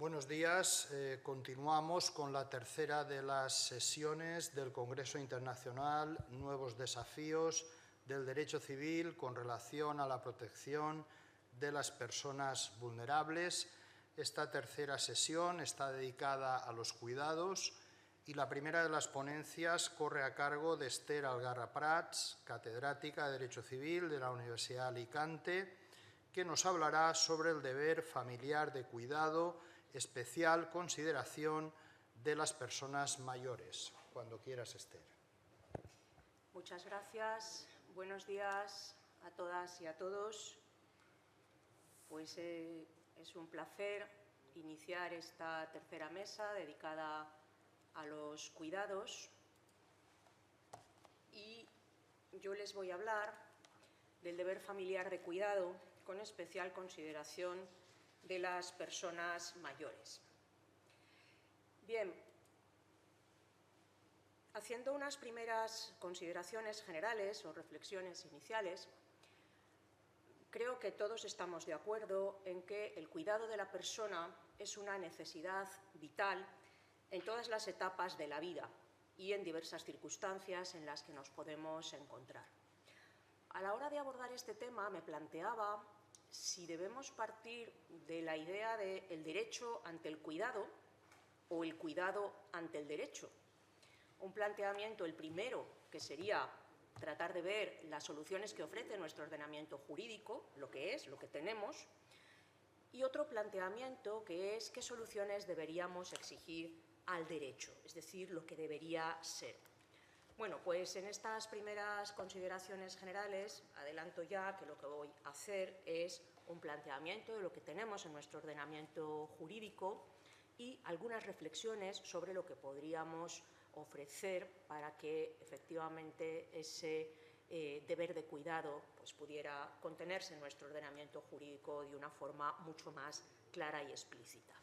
Buenos días. Continuamos con la tercera de las sesiones del Congreso Internacional Nuevos Desafíos del Derecho Civil con relación a la protección de las personas vulnerables. Esta tercera sesión está dedicada a los cuidados y la primera de las ponencias corre a cargo de Esther Algarra Prats, catedrática de Derecho Civil de la Universidad de Alicante, que nos hablará sobre el deber familiar de cuidado, especial consideración de las personas mayores. Cuando quieras, Esther. Muchas gracias. Buenos días a todas y a todos. Pues es un placer iniciar esta tercera mesa dedicada a los cuidados y yo les voy a hablar del deber familiar de cuidado con especial consideración de las personas mayores. Bien, haciendo unas primeras consideraciones generales o reflexiones iniciales, creo que todos estamos de acuerdo en que el cuidado de la persona es una necesidad vital en todas las etapas de la vida y en diversas circunstancias en las que nos podemos encontrar. A la hora de abordar este tema me planteaba si debemos partir de la idea del derecho ante el cuidado o el cuidado ante el derecho. Un planteamiento, el primero, que sería tratar de ver las soluciones que ofrece nuestro ordenamiento jurídico, lo que es, lo que tenemos, y otro planteamiento que es qué soluciones deberíamos exigir al derecho, es decir, lo que debería ser. Bueno, pues en estas primeras consideraciones generales adelanto ya que lo que voy a hacer es un planteamiento de lo que tenemos en nuestro ordenamiento jurídico y algunas reflexiones sobre lo que podríamos ofrecer para que efectivamente ese deber de cuidado pues, pudiera contenerse en nuestro ordenamiento jurídico de una forma mucho más clara y explícita.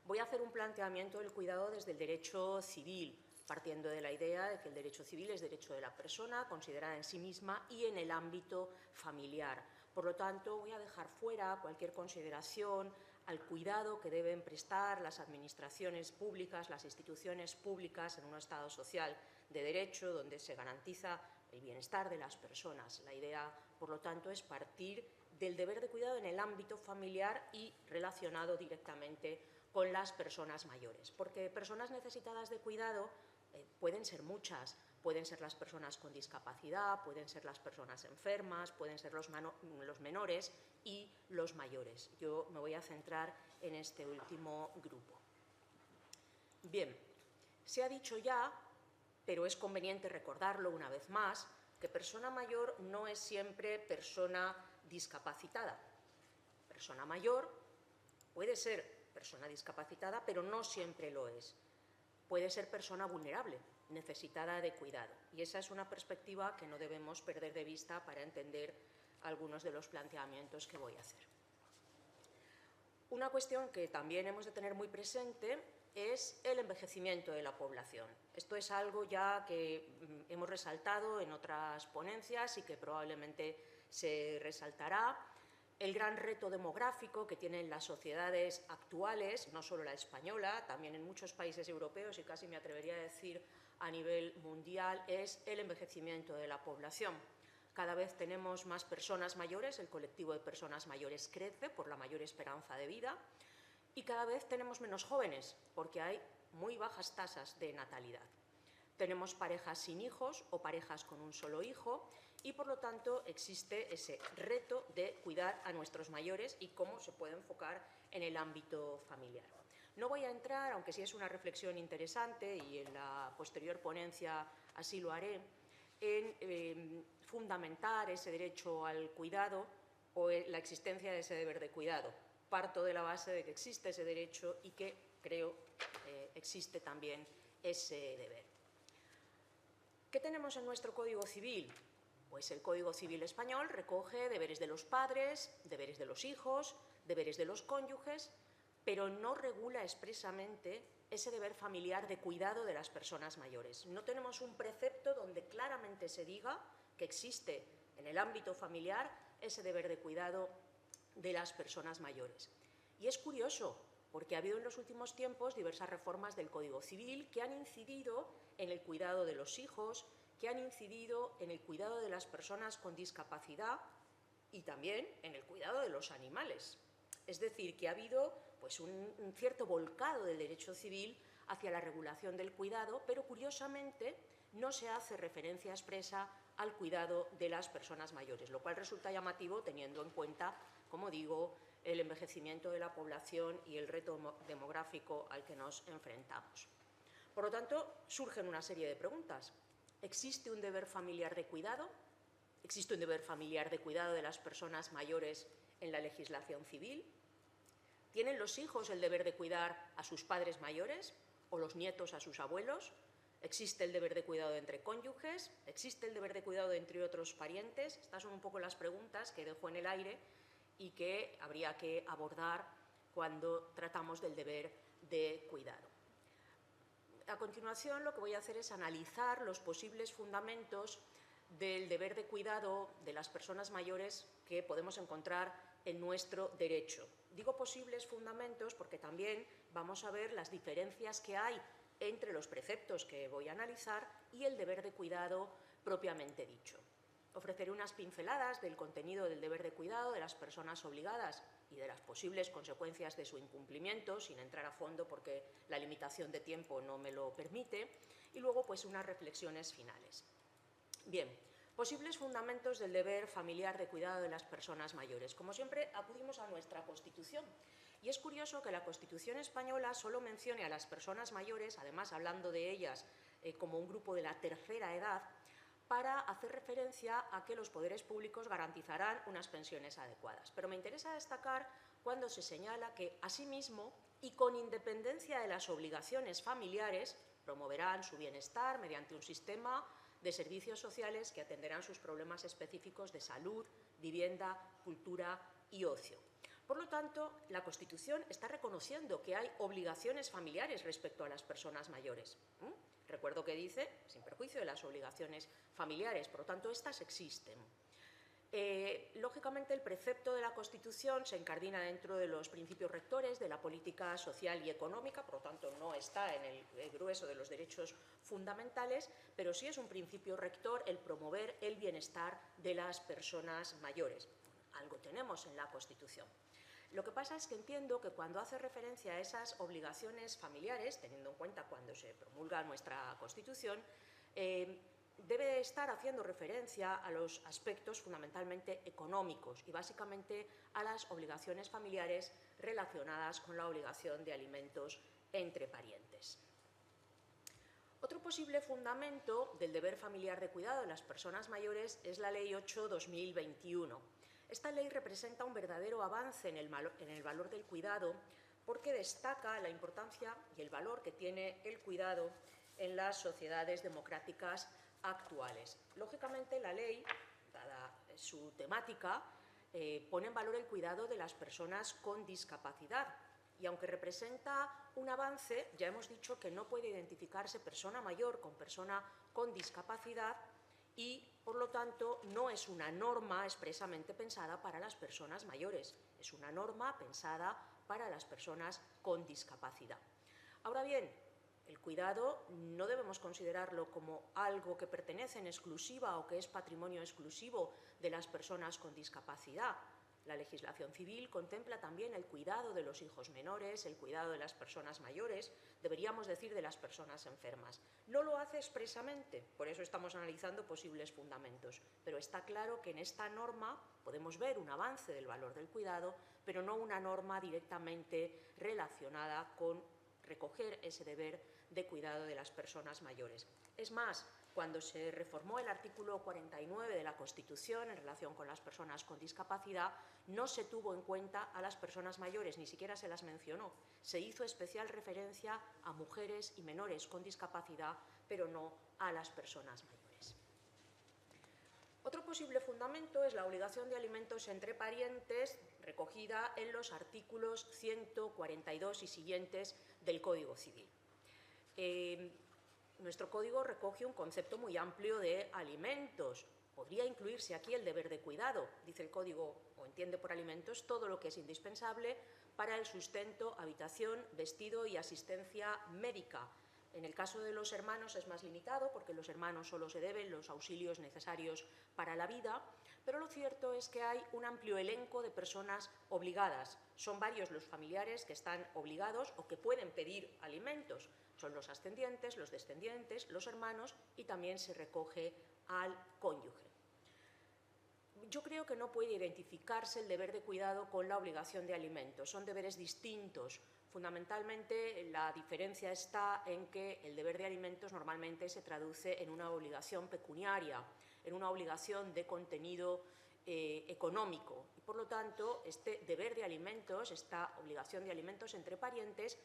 Voy a hacer un planteamiento del cuidado desde el derecho civil, partiendo de la idea de que el derecho civil es derecho de la persona, considerada en sí misma y en el ámbito familiar. Por lo tanto, voy a dejar fuera cualquier consideración al cuidado que deben prestar las administraciones públicas, las instituciones públicas en un Estado social de derecho donde se garantiza el bienestar de las personas. La idea, por lo tanto, es partir del deber de cuidado en el ámbito familiar y relacionado directamente con las personas mayores, porque personas necesitadas de cuidado pueden ser muchas, pueden ser las personas con discapacidad, pueden ser las personas enfermas, pueden ser los menores y los mayores. Yo me voy a centrar en este último grupo. Bien, se ha dicho ya, pero es conveniente recordarlo una vez más, que persona mayor no es siempre persona discapacitada. Persona mayor puede ser persona discapacitada, pero no siempre lo es. Puede ser persona vulnerable, necesitada de cuidado. Y esa es una perspectiva que no debemos perder de vista para entender algunos de los planteamientos que voy a hacer. Una cuestión que también hemos de tener muy presente es el envejecimiento de la población. Esto es algo ya que hemos resaltado en otras ponencias y que probablemente se resaltará. El gran reto demográfico que tienen las sociedades actuales, no solo la española, también en muchos países europeos y casi me atrevería a decir a nivel mundial, es el envejecimiento de la población. Cada vez tenemos más personas mayores, el colectivo de personas mayores crece por la mayor esperanza de vida y cada vez tenemos menos jóvenes porque hay muy bajas tasas de natalidad. Tenemos parejas sin hijos o parejas con un solo hijo y, por lo tanto, existe ese reto de cuidar a nuestros mayores y cómo se puede enfocar en el ámbito familiar. No voy a entrar, aunque sí es una reflexión interesante y en la posterior ponencia así lo haré, en fundamentar ese derecho al cuidado o la existencia de ese deber de cuidado. Parto de la base de que existe ese derecho y que, creo, existe también ese deber. ¿Qué tenemos en nuestro Código Civil? Pues el Código Civil español recoge deberes de los padres, deberes de los hijos, deberes de los cónyuges, pero no regula expresamente ese deber familiar de cuidado de las personas mayores. No tenemos un precepto donde claramente se diga que existe en el ámbito familiar ese deber de cuidado de las personas mayores. Y es curioso, porque ha habido en los últimos tiempos diversas reformas del Código Civil que han incidido en el cuidado de los hijos, que han incidido en el cuidado de las personas con discapacidad y también en el cuidado de los animales. Es decir, que ha habido pues, un cierto volcado del derecho civil hacia la regulación del cuidado, pero curiosamente no se hace referencia expresa al cuidado de las personas mayores, lo cual resulta llamativo teniendo en cuenta, como digo, el envejecimiento de la población y el reto demográfico al que nos enfrentamos. Por lo tanto, surgen una serie de preguntas. ¿Existe un deber familiar de cuidado? ¿Existe un deber familiar de cuidado de las personas mayores en la legislación civil? ¿Tienen los hijos el deber de cuidar a sus padres mayores o los nietos a sus abuelos? ¿Existe el deber de cuidado entre cónyuges? ¿Existe el deber de cuidado entre otros parientes? Estas son un poco las preguntas que dejo en el aire y que habría que abordar cuando tratamos del deber de cuidado. A continuación, lo que voy a hacer es analizar los posibles fundamentos del deber de cuidado de las personas mayores que podemos encontrar en nuestro derecho. Digo posibles fundamentos porque también vamos a ver las diferencias que hay entre los preceptos que voy a analizar y el deber de cuidado propiamente dicho. Ofreceré unas pinceladas del contenido del deber de cuidado de las personas obligadas y de las posibles consecuencias de su incumplimiento, sin entrar a fondo porque la limitación de tiempo no me lo permite, y luego pues unas reflexiones finales. Bien, posibles fundamentos del deber familiar de cuidado de las personas mayores. Como siempre, acudimos a nuestra Constitución. Y es curioso que la Constitución española solo mencione a las personas mayores, además hablando de ellas como un grupo de la tercera edad, para hacer referencia a que los poderes públicos garantizarán unas pensiones adecuadas. Pero me interesa destacar cuando se señala que, asimismo, y con independencia de las obligaciones familiares, promoverán su bienestar mediante un sistema de servicios sociales que atenderán sus problemas específicos de salud, vivienda, cultura y ocio. Por lo tanto, la Constitución está reconociendo que hay obligaciones familiares respecto a las personas mayores. Recuerdo que dice, sin perjuicio de las obligaciones familiares, por lo tanto, estas existen. Lógicamente, el precepto de la Constitución se incardina dentro de los principios rectores de la política social y económica, por lo tanto, no está en el grueso de los derechos fundamentales, pero sí es un principio rector el promover el bienestar de las personas mayores. Algo tenemos en la Constitución. Lo que pasa es que entiendo que cuando hace referencia a esas obligaciones familiares, teniendo en cuenta cuando se promulga nuestra Constitución, debe estar haciendo referencia a los aspectos fundamentalmente económicos y básicamente a las obligaciones familiares relacionadas con la obligación de alimentos entre parientes. Otro posible fundamento del deber familiar de cuidado de las personas mayores es la Ley 8/2021. Esta ley representa un verdadero avance en el valor del cuidado porque destaca la importancia y el valor que tiene el cuidado en las sociedades democráticas actuales. Lógicamente, la ley, dada su temática, pone en valor el cuidado de las personas con discapacidad y aunque representa un avance, ya hemos dicho que no puede identificarse persona mayor con persona con discapacidad y, por lo tanto, no es una norma expresamente pensada para las personas mayores, es una norma pensada para las personas con discapacidad. Ahora bien, el cuidado no debemos considerarlo como algo que pertenece en exclusiva o que es patrimonio exclusivo de las personas con discapacidad. La legislación civil contempla también el cuidado de los hijos menores, el cuidado de las personas mayores, deberíamos decir de las personas enfermas. No lo hace expresamente, por eso estamos analizando posibles fundamentos, pero está claro que en esta norma podemos ver un avance del valor del cuidado, pero no una norma directamente relacionada con recoger ese deber de cuidado de las personas mayores. Es más, cuando se reformó el artículo 49 de la Constitución en relación con las personas con discapacidad, no se tuvo en cuenta a las personas mayores, ni siquiera se las mencionó. Se hizo especial referencia a mujeres y menores con discapacidad, pero no a las personas mayores. Otro posible fundamento es la obligación de alimentos entre parientes recogida en los artículos 142 y siguientes del Código Civil. Nuestro código recoge un concepto muy amplio de alimentos, Podría incluirse aquí el deber de cuidado, dice el Código, o entiende por alimentos, todo lo que es indispensable para el sustento, habitación, vestido y asistencia médica. En el caso de los hermanos es más limitado, porque los hermanos solo se deben los auxilios necesarios para la vida, pero lo cierto es que hay un amplio elenco de personas obligadas. Son varios los familiares que están obligados o que pueden pedir alimentos. Son los ascendientes, los descendientes, los hermanos y también se recoge al cónyuge. Yo creo que no puede identificarse el deber de cuidado con la obligación de alimentos. Son deberes distintos. Fundamentalmente, la diferencia está en que el deber de alimentos normalmente se traduce en una obligación pecuniaria, en una obligación de contenido económico. Y, por lo tanto, este deber de alimentos, esta obligación de alimentos entre parientes,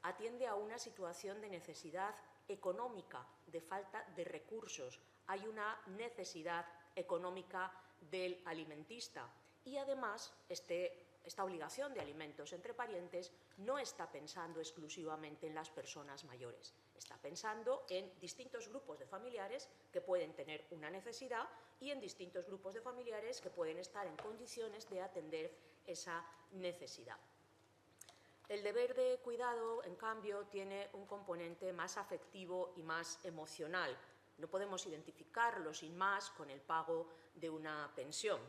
atiende a una situación de necesidad económica, de falta de recursos. Hay una necesidad económica del alimentista y, además, esta obligación de alimentos entre parientes no está pensando exclusivamente en las personas mayores, está pensando en distintos grupos de familiares que pueden tener una necesidad y en distintos grupos de familiares que pueden estar en condiciones de atender esa necesidad. El deber de cuidado, en cambio, tiene un componente más afectivo y más emocional. No podemos identificarlo sin más con el pago de una pensión.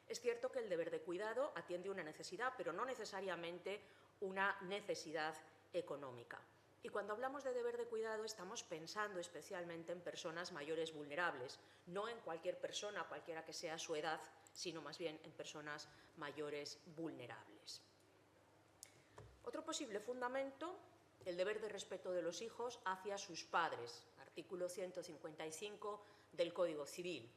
Es cierto que el deber de cuidado atiende una necesidad, pero no necesariamente una necesidad económica. Y cuando hablamos de deber de cuidado estamos pensando especialmente en personas mayores vulnerables, no en cualquier persona, cualquiera que sea su edad, sino más bien en personas mayores vulnerables. Otro posible fundamento, el deber de respeto de los hijos hacia sus padres, artículo 155 del Código Civil.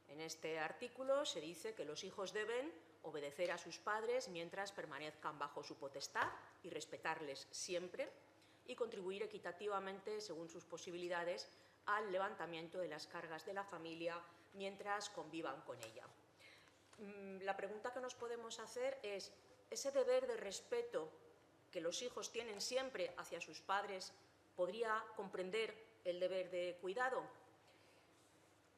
En este artículo se dice que los hijos deben obedecer a sus padres mientras permanezcan bajo su potestad y respetarles siempre y contribuir equitativamente, según sus posibilidades, al levantamiento de las cargas de la familia mientras convivan con ella. La pregunta que nos podemos hacer es, ¿ese deber de respeto que los hijos tienen siempre hacia sus padres podría comprender el deber de cuidado?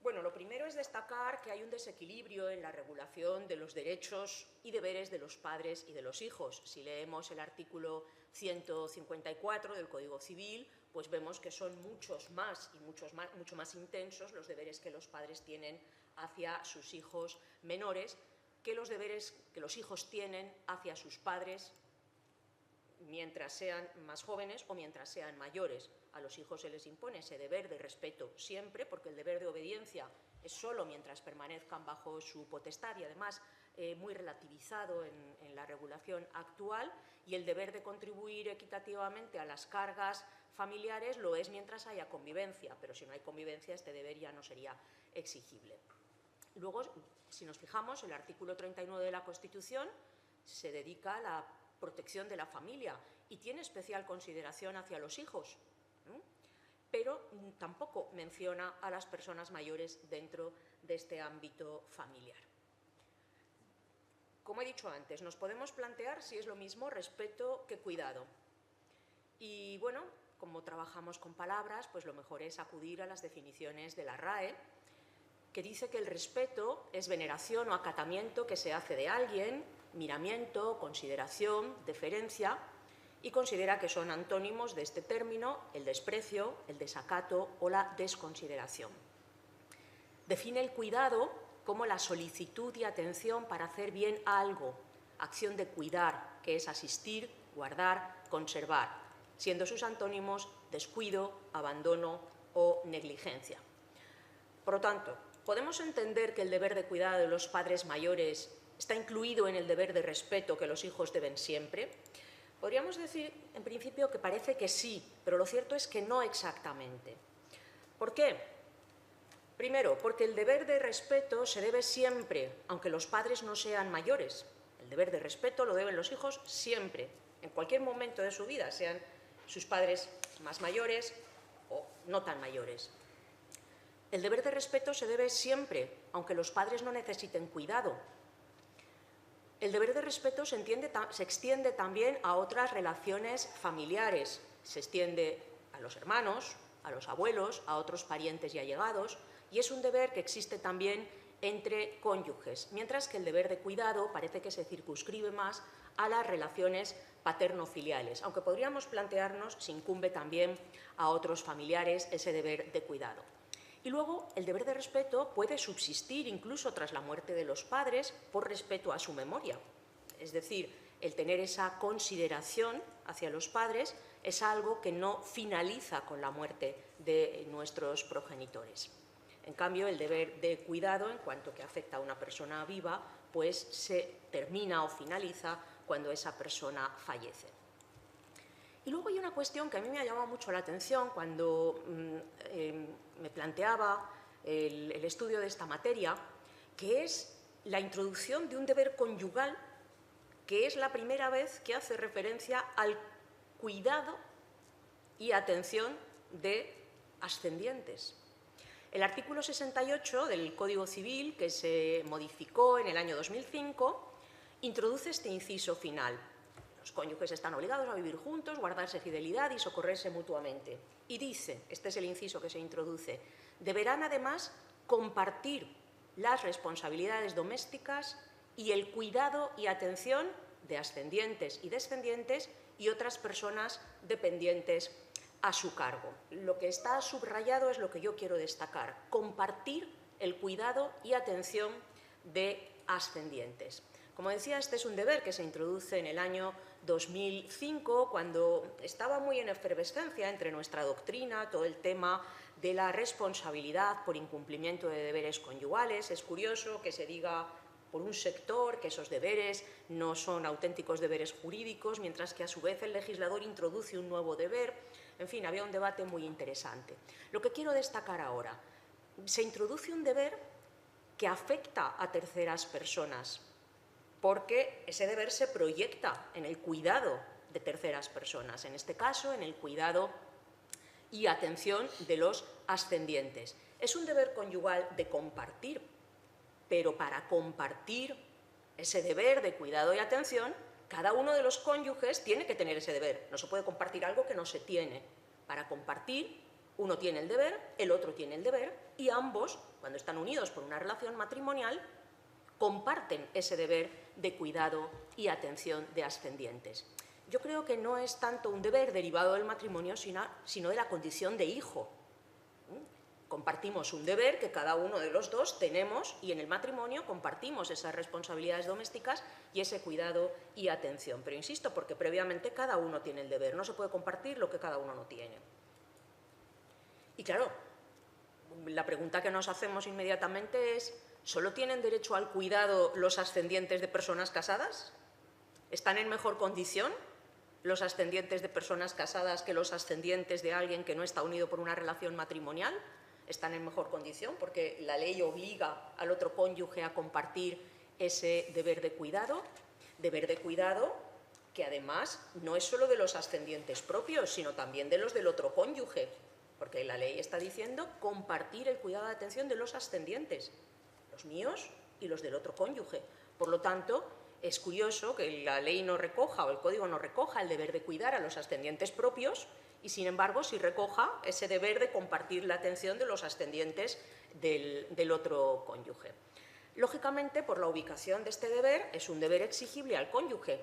Bueno, lo primero es destacar que hay un desequilibrio en la regulación de los derechos y deberes de los padres y de los hijos. Si leemos el artículo 154 del Código Civil, pues vemos que son mucho más intensos los deberes que los padres tienen hacia sus hijos menores que los deberes que los hijos tienen hacia sus padres mientras sean más jóvenes o mientras sean mayores. A los hijos se les impone ese deber de respeto siempre, porque el deber de obediencia es solo mientras permanezcan bajo su potestad y, además, muy relativizado en la regulación actual, y el deber de contribuir equitativamente a las cargas familiares lo es mientras haya convivencia, pero si no hay convivencia este deber ya no sería exigible. Luego, si nos fijamos, el artículo 39 de la Constitución se dedica a la protección de la familia y tiene especial consideración hacia los hijos, pero tampoco menciona a las personas mayores dentro de este ámbito familiar. Como he dicho antes, nos podemos plantear si es lo mismo respeto que cuidado. Y bueno, como trabajamos con palabras, pues lo mejor es acudir a las definiciones de la RAE, que dice que el respeto es veneración o acatamiento que se hace de alguien, miramiento, consideración, deferencia, y considera que son antónimos de este término el desprecio, el desacato o la desconsideración. Define el cuidado como la solicitud y atención para hacer bien algo, acción de cuidar, que es asistir, guardar, conservar, siendo sus antónimos descuido, abandono o negligencia. Por lo tanto, podemos entender que el deber de cuidado de los padres mayores está incluido en el deber de respeto que los hijos deben siempre. Podríamos decir, en principio, que parece que sí, pero lo cierto es que no exactamente. ¿Por qué? Primero, porque el deber de respeto se debe siempre, aunque los padres no sean mayores. El deber de respeto lo deben los hijos siempre, en cualquier momento de su vida, sean sus padres más mayores o no tan mayores. El deber de respeto se debe siempre, aunque los padres no necesiten cuidado. El deber de respeto se extiende también a otras relaciones familiares. Se extiende a los hermanos, a los abuelos, a otros parientes y allegados, y es un deber que existe también entre cónyuges, mientras que el deber de cuidado parece que se circunscribe más a las relaciones paterno-filiales, aunque podríamos plantearnos si incumbe también a otros familiares ese deber de cuidado. Y luego, el deber de respeto puede subsistir incluso tras la muerte de los padres por respeto a su memoria. Es decir, el tener esa consideración hacia los padres es algo que no finaliza con la muerte de nuestros progenitores. En cambio, el deber de cuidado, en cuanto que afecta a una persona viva, pues se termina o finaliza cuando esa persona fallece. Y luego hay una cuestión que a mí me ha llamado mucho la atención cuando me planteaba el estudio de esta materia, que es la introducción de un deber conyugal, que es la primera vez que hace referencia al cuidado y atención de ascendientes. El artículo 68 del Código Civil, que se modificó en el año 2005, introduce este inciso final. Los cónyuges están obligados a vivir juntos, guardarse fidelidad y socorrerse mutuamente. Y dice, este es el inciso que se introduce, deberán además compartir las responsabilidades domésticas y el cuidado y atención de ascendientes y descendientes y otras personas dependientes a su cargo. Lo que está subrayado es lo que yo quiero destacar, compartir el cuidado y atención de ascendientes. Como decía, este es un deber que se introduce en el año 2005, cuando estaba muy en efervescencia entre nuestra doctrina todo el tema de la responsabilidad por incumplimiento de deberes conyugales. Es curioso que se diga por un sector que esos deberes no son auténticos deberes jurídicos, mientras que a su vez el legislador introduce un nuevo deber. En fin, había un debate muy interesante. Lo que quiero destacar ahora, se introduce un deber que afecta a terceras personas, porque ese deber se proyecta en el cuidado de terceras personas, en este caso en el cuidado y atención de los ascendientes. Es un deber conyugal de compartir, pero para compartir ese deber de cuidado y atención, cada uno de los cónyuges tiene que tener ese deber. No se puede compartir algo que no se tiene. Para compartir, uno tiene el deber, el otro tiene el deber, y ambos, cuando están unidos por una relación matrimonial, comparten ese deber de cuidado y atención de ascendientes. Yo creo que no es tanto un deber derivado del matrimonio, sino de la condición de hijo. Compartimos un deber que cada uno de los dos tenemos y en el matrimonio compartimos esas responsabilidades domésticas y ese cuidado y atención. Pero insisto, porque previamente cada uno tiene el deber, no se puede compartir lo que cada uno no tiene. Y claro, la pregunta que nos hacemos inmediatamente es, ¿solo tienen derecho al cuidado los ascendientes de personas casadas? ¿Están en mejor condición los ascendientes de personas casadas que los ascendientes de alguien que no está unido por una relación matrimonial? Están en mejor condición porque la ley obliga al otro cónyuge a compartir ese deber de cuidado que además no es solo de los ascendientes propios, sino también de los del otro cónyuge, porque la ley está diciendo compartir el cuidado de atención de los ascendientes, los míos y los del otro cónyuge. Por lo tanto, es curioso que la ley no recoja o el código no recoja el deber de cuidar a los ascendientes propios y, sin embargo, sí recoja ese deber de compartir la atención de los ascendientes del otro cónyuge. Lógicamente, por la ubicación de este deber, es un deber exigible al cónyuge,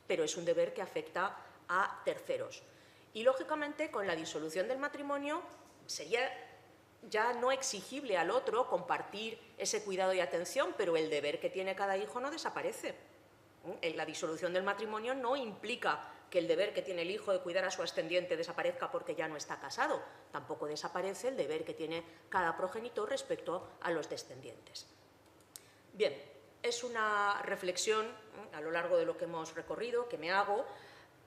pero es un deber que afecta a terceros. Y, lógicamente, con la disolución del matrimonio, sería ya no exigible al otro compartir ese cuidado y atención, pero el deber que tiene cada hijo no desaparece. La disolución del matrimonio no implica que el deber que tiene el hijo de cuidar a su ascendiente desaparezca porque ya no está casado. Tampoco desaparece el deber que tiene cada progenitor respecto a los descendientes. Bien, es una reflexión a lo largo de lo que hemos recorrido, que me hago,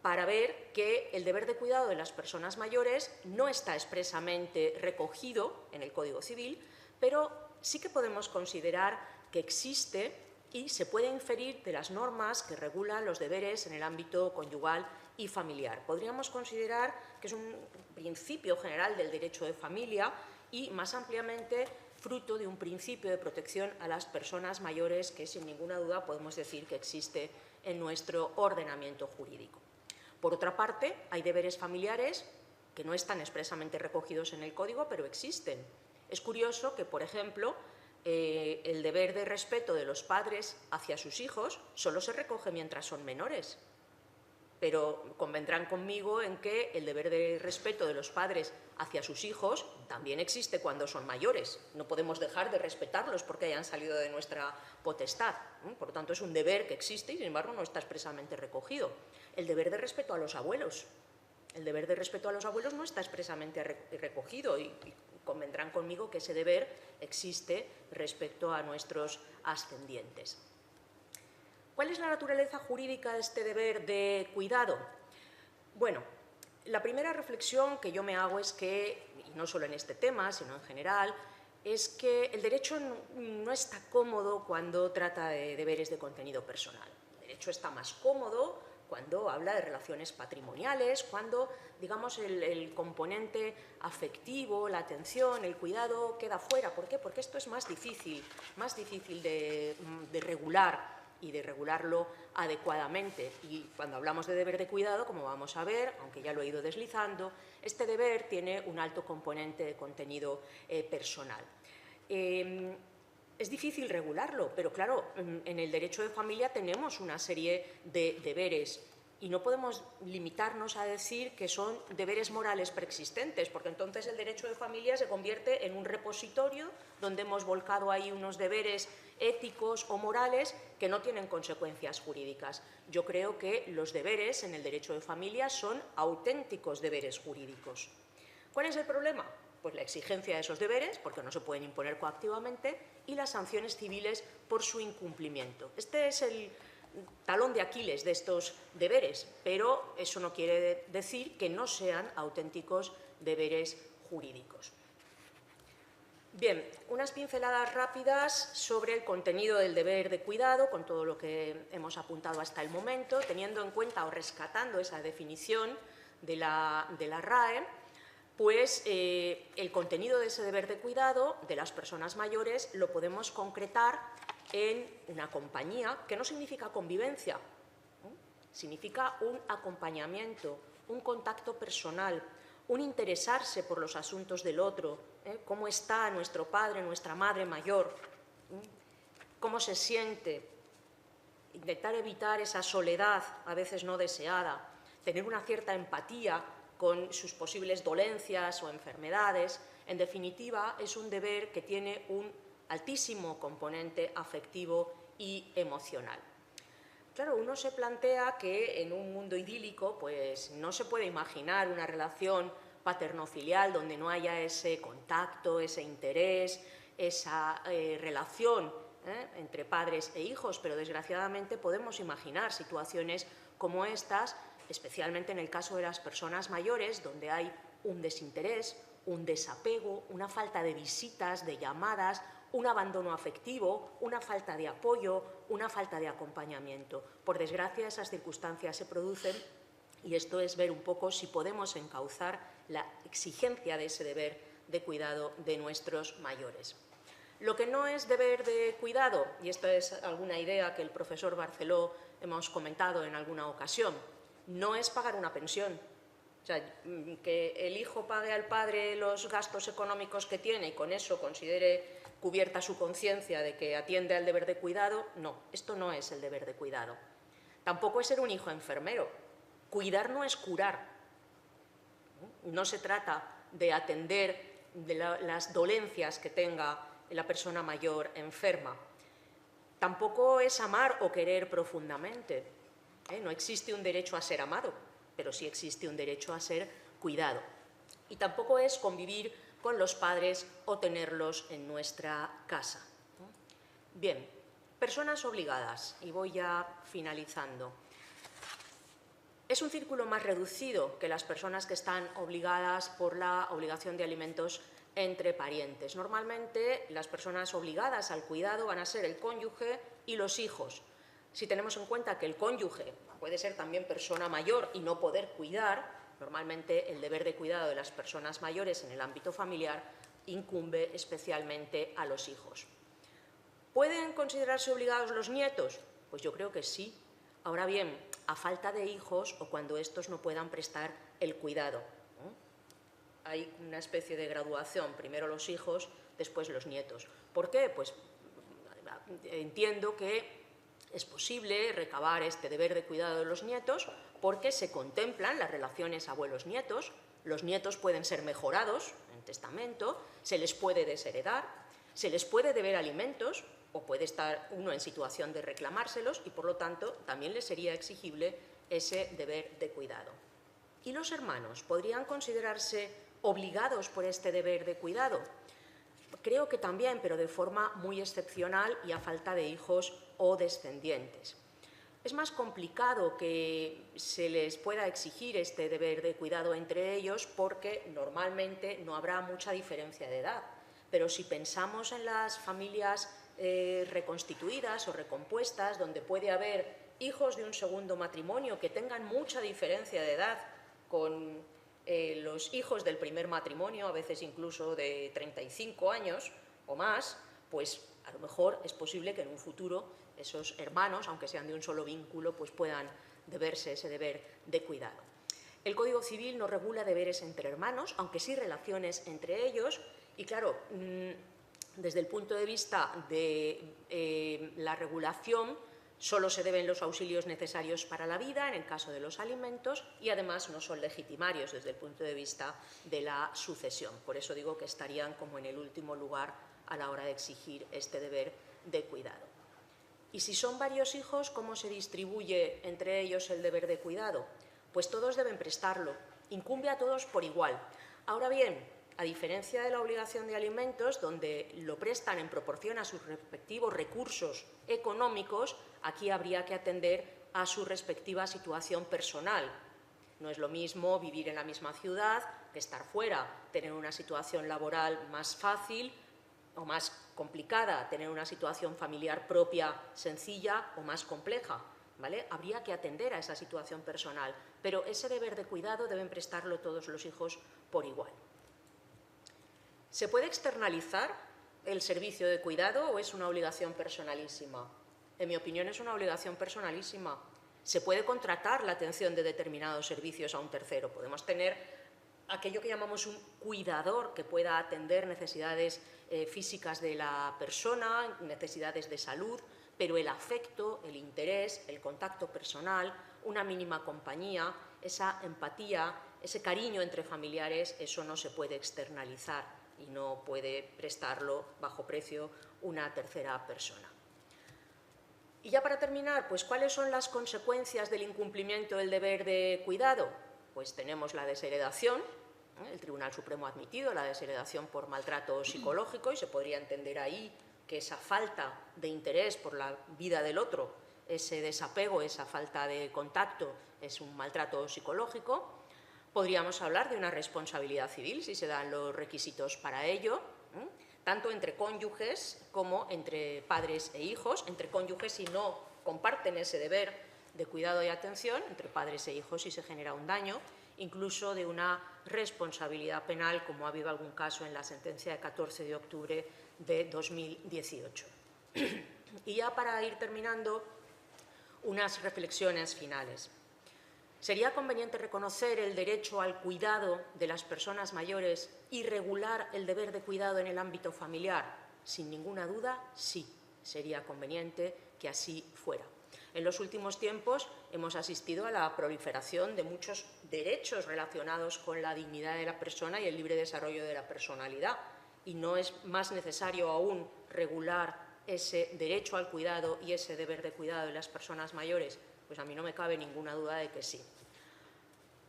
para ver que el deber de cuidado de las personas mayores no está expresamente recogido en el Código Civil, pero sí que podemos considerar que existe y se puede inferir de las normas que regulan los deberes en el ámbito conyugal y familiar. Podríamos considerar que es un principio general del derecho de familia y, más ampliamente, fruto de un principio de protección a las personas mayores que, sin ninguna duda, podemos decir que existe en nuestro ordenamiento jurídico. Por otra parte, hay deberes familiares que no están expresamente recogidos en el Código, pero existen. Es curioso que, por ejemplo, el deber de respeto de los padres hacia sus hijos solo se recoge mientras son menores. Pero convendrán conmigo en que el deber de respeto de los padres hacia sus hijos también existe cuando son mayores. No podemos dejar de respetarlos porque hayan salido de nuestra potestad. Por lo tanto, es un deber que existe y, sin embargo, no está expresamente recogido. El deber de respeto a los abuelos. El deber de respeto a los abuelos no está expresamente recogido y convendrán conmigo que ese deber existe respecto a nuestros ascendientes. ¿Cuál es la naturaleza jurídica de este deber de cuidado? Bueno, la primera reflexión que yo me hago es que, y no solo en este tema, sino en general, es que el derecho no está cómodo cuando trata de deberes de contenido personal. El derecho está más cómodo cuando habla de relaciones patrimoniales, cuando, digamos, el componente afectivo, la atención, el cuidado queda fuera. ¿Por qué? Porque esto es más difícil de regular y de regularlo adecuadamente. Y cuando hablamos de deber de cuidado, como vamos a ver, aunque ya lo he ido deslizando, este deber tiene un alto componente de contenido personal. Es difícil regularlo, pero claro, en el derecho de familia tenemos una serie de deberes y no podemos limitarnos a decir que son deberes morales preexistentes, porque entonces el derecho de familia se convierte en un repositorio donde hemos volcado ahí unos deberes éticos o morales que no tienen consecuencias jurídicas. Yo creo que los deberes en el derecho de familia son auténticos deberes jurídicos. ¿Cuál es el problema? Pues la exigencia de esos deberes, porque no se pueden imponer coactivamente, y las sanciones civiles por su incumplimiento. Este es el talón de Aquiles de estos deberes, pero eso no quiere decir que no sean auténticos deberes jurídicos. Bien, unas pinceladas rápidas sobre el contenido del deber de cuidado, con todo lo que hemos apuntado hasta el momento, teniendo en cuenta o rescatando esa definición de la RAE, pues el contenido de ese deber de cuidado de las personas mayores lo podemos concretar en una compañía, que no significa convivencia, significa un acompañamiento, un contacto personal, un interesarse por los asuntos del otro, cómo está nuestro padre, nuestra madre mayor, cómo se siente, intentar evitar esa soledad a veces no deseada, tener una cierta empatía con sus posibles dolencias o enfermedades. En definitiva, es un deber que tiene un altísimo componente afectivo y emocional. Claro, uno se plantea que en un mundo idílico pues no se puede imaginar una relación paterno-filial donde no haya ese contacto, ese interés, esa relación entre padres e hijos, pero desgraciadamente podemos imaginar situaciones como estas, especialmente en el caso de las personas mayores, donde hay un desinterés, un desapego, una falta de visitas, de llamadas, un abandono afectivo, una falta de apoyo, una falta de acompañamiento. Por desgracia, esas circunstancias se producen y esto es ver un poco si podemos encauzar la exigencia de ese deber de cuidado de nuestros mayores. Lo que no es deber de cuidado, y esta es alguna idea que el profesor Barceló hemos comentado en alguna ocasión, no es pagar una pensión. O sea, que el hijo pague al padre los gastos económicos que tiene y con eso considere cubierta su conciencia de que atiende al deber de cuidado, no, esto no es el deber de cuidado. Tampoco es ser un hijo enfermero. Cuidar no es curar. No se trata de atender de las dolencias que tenga la persona mayor enferma. Tampoco es amar o querer profundamente. No existe un derecho a ser amado, pero sí existe un derecho a ser cuidado. Y tampoco es convivir con los padres o tenerlos en nuestra casa. Bien, personas obligadas, y voy ya finalizando. Es un círculo más reducido que las personas que están obligadas por la obligación de alimentos entre parientes. Normalmente las personas obligadas al cuidado van a ser el cónyuge y los hijos. Si tenemos en cuenta que el cónyuge puede ser también persona mayor y no poder cuidar, normalmente el deber de cuidado de las personas mayores en el ámbito familiar incumbe especialmente a los hijos. ¿Pueden considerarse obligados los nietos? Pues yo creo que sí. Ahora bien, a falta de hijos o cuando estos no puedan prestar el cuidado. Hay una especie de graduación, primero los hijos, después los nietos. ¿Por qué? Pues entiendo que es posible recabar este deber de cuidado de los nietos porque se contemplan las relaciones abuelos-nietos, los nietos pueden ser mejorados en testamento, se les puede desheredar, se les puede deber alimentos o puede estar uno en situación de reclamárselos y, por lo tanto, también les sería exigible ese deber de cuidado. ¿Y los hermanos podrían considerarse obligados por este deber de cuidado? Creo que también, pero de forma muy excepcional y a falta de hijos o descendientes. Es más complicado que se les pueda exigir este deber de cuidado entre ellos porque normalmente no habrá mucha diferencia de edad. Pero si pensamos en las familias reconstituidas o recompuestas, donde puede haber hijos de un segundo matrimonio que tengan mucha diferencia de edad con los hijos del primer matrimonio, a veces incluso de 35 años o más, pues a lo mejor es posible que en un futuro esos hermanos, aunque sean de un solo vínculo, pues puedan deberse ese deber de cuidado. El Código Civil no regula deberes entre hermanos, aunque sí relaciones entre ellos, y claro, desde el punto de vista de la regulación, solo se deben los auxilios necesarios para la vida, en el caso de los alimentos, y además no son legitimarios desde el punto de vista de la sucesión. Por eso digo que estarían como en el último lugar a la hora de exigir este deber de cuidado. Y si son varios hijos, ¿cómo se distribuye entre ellos el deber de cuidado? Pues todos deben prestarlo, incumbe a todos por igual. Ahora bien, a diferencia de la obligación de alimentos, donde lo prestan en proporción a sus respectivos recursos económicos, aquí habría que atender a su respectiva situación personal. No es lo mismo vivir en la misma ciudad que estar fuera, tener una situación laboral más fácil o más complicada, tener una situación familiar propia sencilla o más compleja, ¿vale? Habría que atender a esa situación personal, pero ese deber de cuidado deben prestarlo todos los hijos por igual. ¿Se puede externalizar el servicio de cuidado o es una obligación personalísima? En mi opinión es una obligación personalísima. Se puede contratar la atención de determinados servicios a un tercero. Podemos tener aquello que llamamos un cuidador que pueda atender necesidades físicas de la persona, necesidades de salud, pero el afecto, el interés, el contacto personal, una mínima compañía, esa empatía, ese cariño entre familiares, eso no se puede externalizar y no puede prestarlo bajo precio una tercera persona. Y ya para terminar, pues ¿cuáles son las consecuencias del incumplimiento del deber de cuidado? Pues tenemos la desheredación. El Tribunal Supremo ha admitido la desheredación por maltrato psicológico y se podría entender ahí que esa falta de interés por la vida del otro, ese desapego, esa falta de contacto es un maltrato psicológico. Podríamos hablar de una responsabilidad civil si se dan los requisitos para ello, tanto entre cónyuges como entre padres e hijos, entre cónyuges si no comparten ese deber de cuidado y atención, entre padres e hijos si se genera un daño, incluso de una responsabilidad penal, como ha habido algún caso en la sentencia de 14 de octubre de 2018. Y ya para ir terminando, unas reflexiones finales. ¿Sería conveniente reconocer el derecho al cuidado de las personas mayores y regular el deber de cuidado en el ámbito familiar? Sin ninguna duda, sí, sería conveniente que así fuera. En los últimos tiempos hemos asistido a la proliferación de muchos derechos relacionados con la dignidad de la persona y el libre desarrollo de la personalidad, y no es más necesario aún regular ese derecho al cuidado y ese deber de cuidado de las personas mayores. Pues a mí no me cabe ninguna duda de que sí.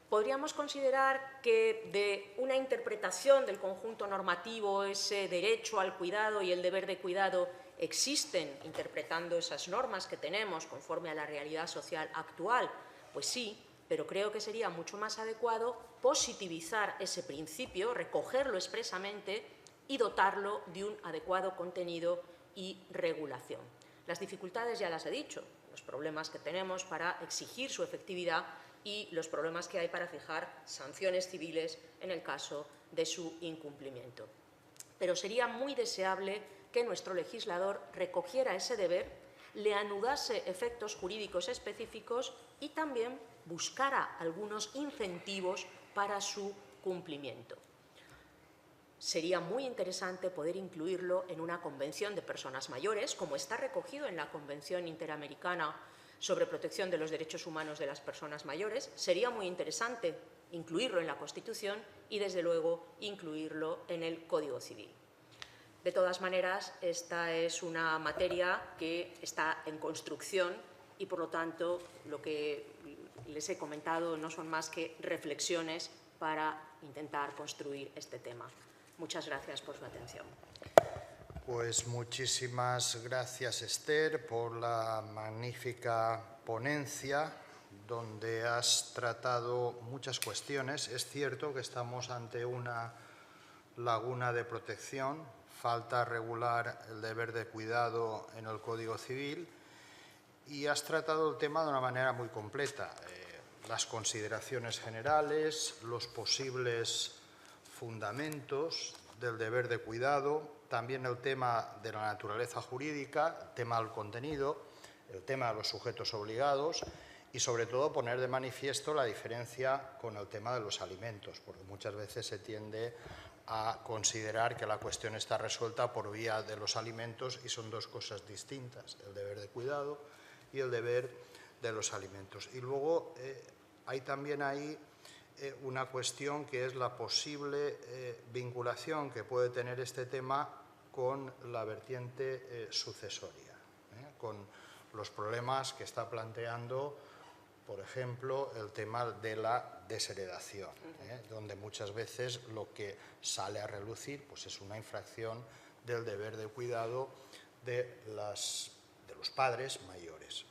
Podríamos considerar que de una interpretación del conjunto normativo ese derecho al cuidado y el deber de cuidado existen interpretando esas normas que tenemos conforme a la realidad social actual. Pues sí, pero creo que sería mucho más adecuado positivizar ese principio, recogerlo expresamente y dotarlo de un adecuado contenido y regulación. Las dificultades ya las he dicho, los problemas que tenemos para exigir su efectividad y los problemas que hay para fijar sanciones civiles en el caso de su incumplimiento. Pero sería muy deseable que nuestro legislador recogiera ese deber, le anudase efectos jurídicos específicos y también buscara algunos incentivos para su cumplimiento. sería muy interesante poder incluirlo en una convención de personas mayores, como está recogido en la Convención Interamericana sobre Protección de los Derechos Humanos de las Personas Mayores. Sería muy interesante incluirlo en la Constitución y, desde luego, incluirlo en el Código Civil. De todas maneras, esta es una materia que está en construcción y, por lo tanto, lo que les he comentado no son más que reflexiones para intentar construir este tema. Muchas gracias por su atención. Pues muchísimas gracias, Esther, por la magnífica ponencia donde has tratado muchas cuestiones. Es cierto que estamos ante una laguna de protección, falta regular el deber de cuidado en el Código Civil y has tratado el tema de una manera muy completa. Las consideraciones generales, los posibles fundamentos del deber de cuidado, también el tema de la naturaleza jurídica, el tema del contenido, el tema de los sujetos obligados y, sobre todo, poner de manifiesto la diferencia con el tema de los alimentos, porque muchas veces se tiende a considerar que la cuestión está resuelta por vía de los alimentos y son dos cosas distintas, el deber de cuidado y el deber de los alimentos. Y luego hay también ahí una cuestión que es la posible vinculación que puede tener este tema con la vertiente sucesoria, con los problemas que está planteando, por ejemplo, el tema de la desheredación, donde muchas veces lo que sale a relucir pues es una infracción del deber de cuidado de los padres mayores.